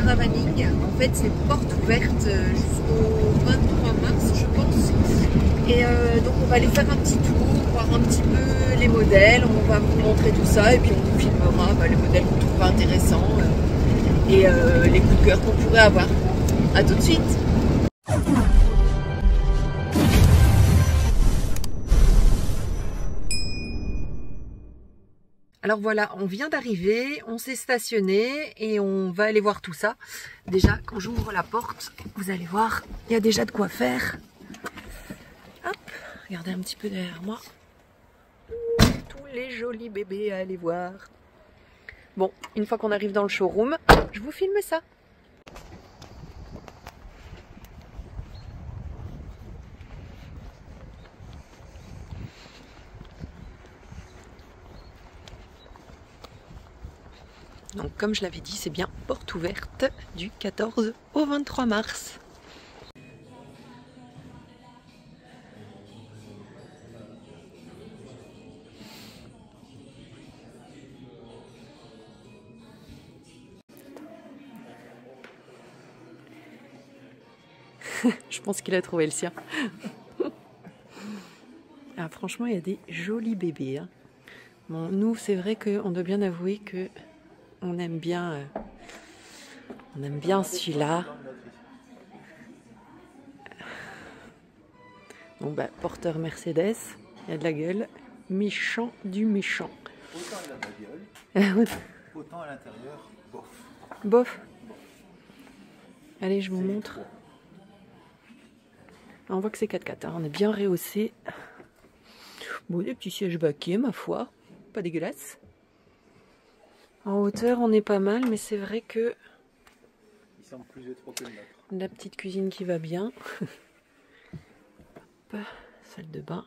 Caravaning. En fait, c'est porte ouverte jusqu'au 23 mars, je pense. Et donc, on va aller faire un petit tour, voir un petit peu les modèles. On va vous montrer tout ça et puis on vous filmera les modèles qu'on trouvera intéressants et les coups de cœur qu'on pourrait avoir. A tout de suite! Alors voilà, on vient d'arriver, on s'est stationné et on va aller voir tout ça. Déjà, quand j'ouvre la porte, vous allez voir, il y a déjà de quoi faire. Hop, regardez un petit peu derrière moi. Tous les jolis bébés à aller voir. Bon, une fois qu'on arrive dans le showroom, je vous filme ça. Donc comme je l'avais dit, c'est bien porte ouverte du 14 au 23 mars. Je pense qu'il a trouvé le sien. Ah, franchement, il y a des jolis bébés. Hein. Bon, nous, c'est vrai qu'on doit bien avouer que on aime bien celui-là. Bon, bah, porteur Mercedes, il y a de la gueule. Méchant du méchant. Autant il a de la gueule, autant à l'intérieur, bof. Bof. Allez, je vous montre. On voit que c'est 4x4, hein. On est bien rehaussé. Bon, des petits sièges baquets, ma foi. Pas dégueulasse. En hauteur, on est pas mal, mais c'est vrai que... Il semble plus étroit que le nôtre. La petite cuisine qui va bien. Hop, salle de bain.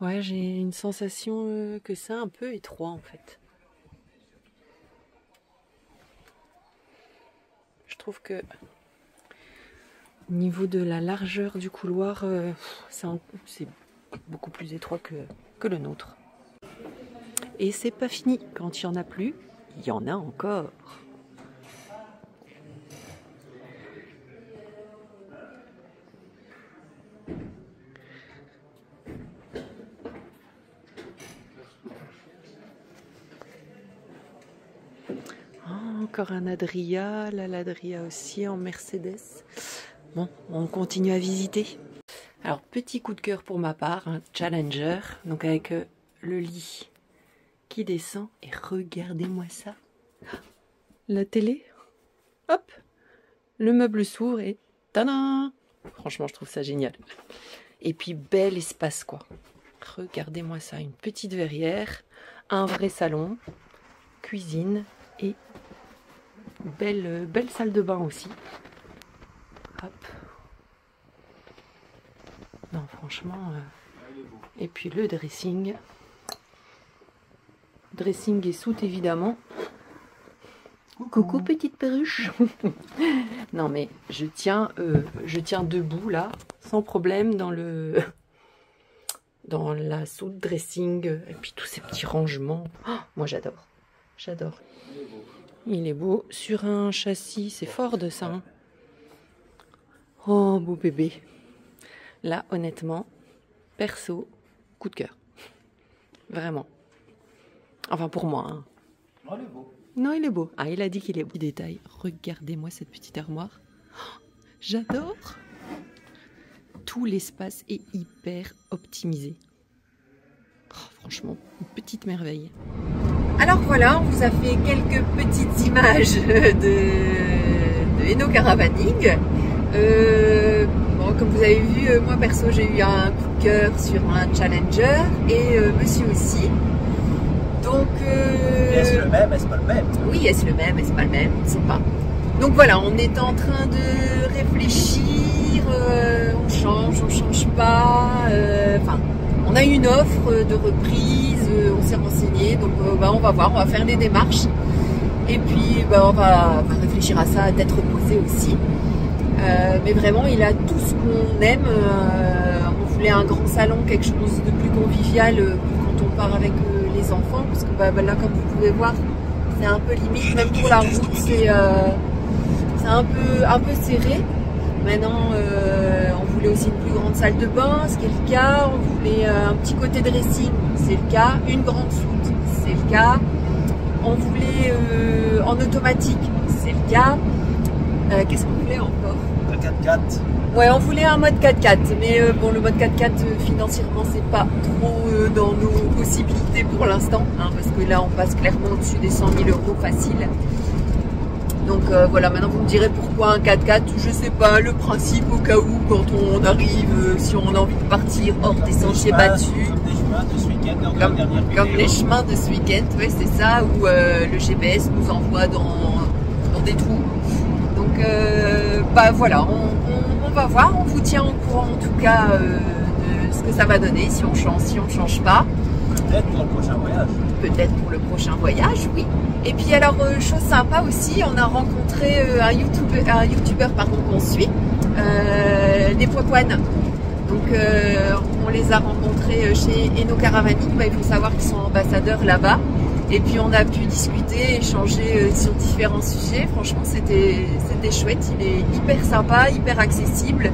Ouais, j'ai une sensation que c'est un peu étroit, en fait. Je trouve que au niveau de la largeur du couloir, c'est beaucoup plus étroit que le nôtre. Et c'est pas fini. Quand il n'y en a plus, il y en a encore. Encore un Adria, là l'Adria aussi en Mercedes. Bon, on continue à visiter. Alors, petit coup de cœur pour ma part, un Challenger, donc avec le lit qui descend. Et regardez-moi ça. La télé, hop, le meuble s'ouvre et tadam! Franchement, je trouve ça génial. Et puis, bel espace, quoi. Regardez-moi ça, une petite verrière, un vrai salon, cuisine et belle salle de bain aussi. Hop. Non, franchement. Et puis le dressing. Dressing et soute évidemment. Coucou petite perruche. Non mais je tiens debout là, sans problème dans la soute dressing et puis tous ces petits rangements. Oh, moi j'adore, j'adore. Il est beau sur un châssis, c'est Ford ça. Hein. Oh beau bébé. Là honnêtement, perso, coup de cœur. Vraiment. Enfin pour moi. Hein. Oh, il est beau. Non, il est beau. Ah, il a dit qu'il est beau. Détail. Regardez-moi cette petite armoire. Oh, j'adore. Tout l'espace est hyper optimisé. Oh, franchement, une petite merveille. Alors voilà, on vous a fait quelques petites images de Hainaut Caravaning. Bon, comme vous avez vu, moi perso, j'ai eu un coup de cœur sur un Challenger et monsieur aussi. Donc, est-ce le même? Est-ce pas le même? Oui, est-ce le même? Est-ce pas le même? Je ne sais pas. Donc voilà, on est en train de réfléchir, on change pas. Enfin, on a une offre de reprise, on s'est renseigné, donc on va voir, on va faire des démarches. Et puis on va réfléchir à ça à tête reposée aussi. Mais vraiment, il a tout ce qu'on aime. On voulait un grand salon, quelque chose de plus convivial pour quand on part avec les enfants, parce que bah, là, comme vous pouvez voir, c'est un peu limite, même pour la route, c'est un peu serré. Maintenant, on voulait aussi une plus grande salle de bain, ce qui est le cas. On voulait un petit côté dressing, c'est le cas. Une grande soute, c'est le cas. On voulait en automatique, c'est le cas. Qu'est-ce qu'on voulait encore? Un 4x4. Ouais, on voulait un mode 4x4, mais bon, le mode 4x4 financièrement, c'est pas trop dans nos possibilités pour l'instant, hein, parce que là, on passe clairement au-dessus des 100 000 € facile. Donc voilà, maintenant vous me direz pourquoi un 4x4, je sais pas, le principe au cas où, quand on arrive, si on a envie de partir hors des sentiers battus. Comme les chemins de ce week-end, ouais, c'est ça, où le GPS nous envoie dans des trous. Donc bah voilà, on va voir, on vous tient au courant en tout cas de ce que ça va donner, si on change pas. Peut-être pour le prochain voyage. Peut-être pour le prochain voyage, oui. Et puis alors, chose sympa aussi, on a rencontré un youtubeur qu'on suit, des Poipoines. Donc on les a rencontrés chez Eno Caravani. Bah, il faut savoir qu'ils sont ambassadeurs là-bas. Et puis on a pu discuter, échanger sur différents sujets. Franchement, c'était chouette. Il est hyper sympa, hyper accessible.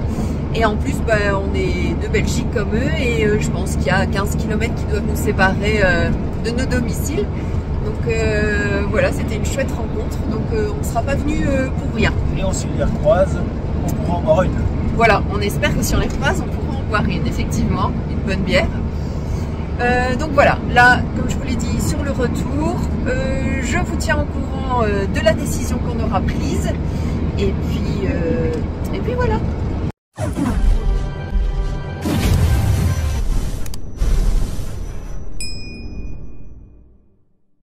Et en plus, bah, on est de Belgique comme eux. Et je pense qu'il y a 15 km qui doivent nous séparer de nos domiciles. Donc voilà, c'était une chouette rencontre. Donc on ne sera pas venu pour rien. Et on s'y les recroise, on pourra en boire une. Voilà, on espère que si on les recroise, on pourra en boire une, effectivement. Une bonne bière. Donc voilà, là, comme je vous l'ai dit, sur le retour, je vous tiens au courant de la décision qu'on aura prise. Et puis voilà.